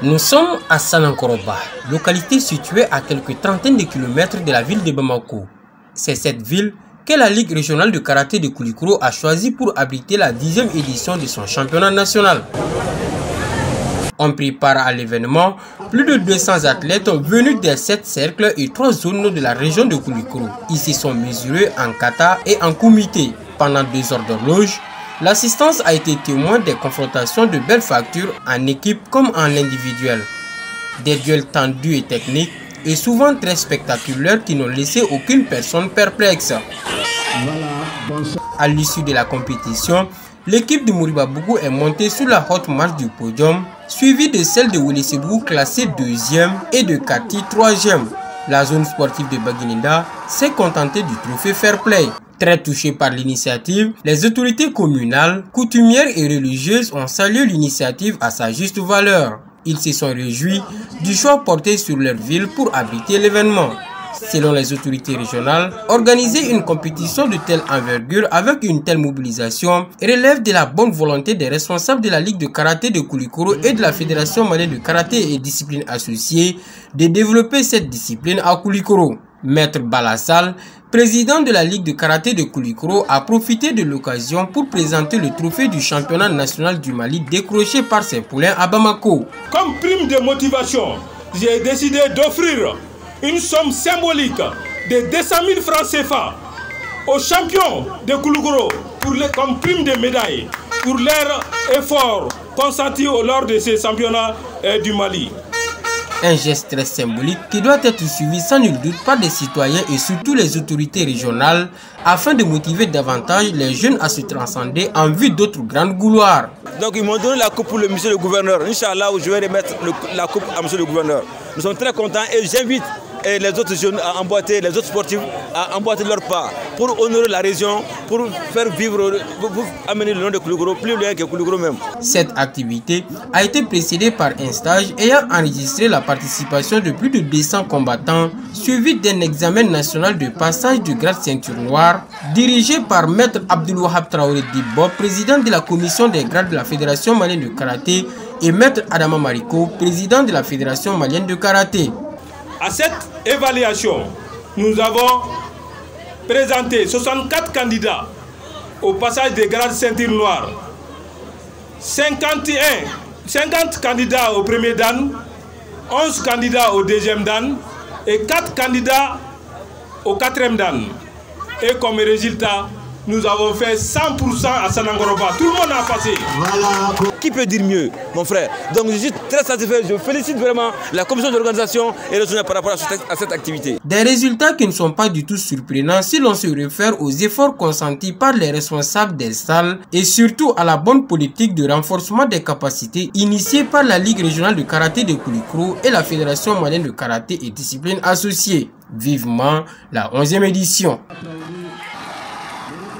Nous sommes à Sanankoroba, localité située à quelques trentaines de kilomètres de la ville de Bamako. C'est cette ville que la Ligue régionale de karaté de Koulikoro a choisi pour abriter la 10e édition de son championnat national. On prit part à l'événement plus de 200 athlètes venus des 7 cercles et 3 zones de la région de Koulikoro. Ils se sont mesurés en kata et en kumité. Pendant 2 heures d'horloge, l'assistance a été témoin des confrontations de belles factures en équipe comme en individuel. Des duels tendus et techniques et souvent très spectaculaires qui n'ont laissé aucune personne perplexe. À l'issue de la compétition, l'équipe de Moriba Bougou est montée sur la haute marche du podium, suivie de celle de Wélissé-Bougou classée 2e et de Kati 3e. La zone sportive de Baguilinda s'est contentée du trophée Fair Play. Très touchés par l'initiative, les autorités communales, coutumières et religieuses ont salué l'initiative à sa juste valeur. Ils se sont réjouis du choix porté sur leur ville pour abriter l'événement. Selon les autorités régionales, organiser une compétition de telle envergure avec une telle mobilisation relève de la bonne volonté des responsables de la Ligue de karaté de Koulikoro et de la Fédération malienne de karaté et disciplines associées de développer cette discipline à Koulikoro. Maître Balassal, président de la Ligue de karaté de Koulikoro, a profité de l'occasion pour présenter le trophée du championnat national du Mali décroché par ses poulains à Bamako. Comme prime de motivation, j'ai décidé d'offrir une somme symbolique de 200 000 francs CFA aux champions de Koulikoro comme prime de médaille pour leur effort consenti lors de ces championnats du Mali. Un geste très symbolique qui doit être suivi sans nul doute par des citoyens et surtout les autorités régionales afin de motiver davantage les jeunes à se transcender en vue d'autres grandes gloires. Donc ils m'ont donné la coupe pour le monsieur le gouverneur. Inch'Allah, je vais remettre la coupe à monsieur le gouverneur. Nous sommes très contents et j'invite les autres jeunes à emboîter, les autres sportifs à emboîter leur part pour honorer la région, pour faire vivre, pour amener le nom de Koulikoro plus loin que Koulikoro même. Cette activité a été précédée par un stage ayant enregistré la participation de plus de 200 combattants, suivi d'un examen national de passage de grade ceinture noire, dirigé par Maître Abdoulouahab Traoré Dibbo, président de la commission des grades de la Fédération malienne de karaté, et Maître Adama Mariko, président de la Fédération malienne de karaté. À cette évaluation, nous avons présenté 64 candidats au passage des grades ceinture noire, 50 candidats au premier dan, 11 candidats au deuxième dan et 4 candidats au quatrième dan. Et comme résultat, nous avons fait 100% à Sanankoroba. Tout le monde a passé. Voilà. Qui peut dire mieux, mon frère? Donc je suis très satisfait. Je félicite vraiment la commission d'organisation et le soutien par rapport à cette activité. Des résultats qui ne sont pas du tout surprenants si l'on se réfère aux efforts consentis par les responsables des salles et surtout à la bonne politique de renforcement des capacités initiée par la Ligue régionale de karaté de Koulikoro et la Fédération malienne de karaté et disciplines associées. Vivement la 11e édition.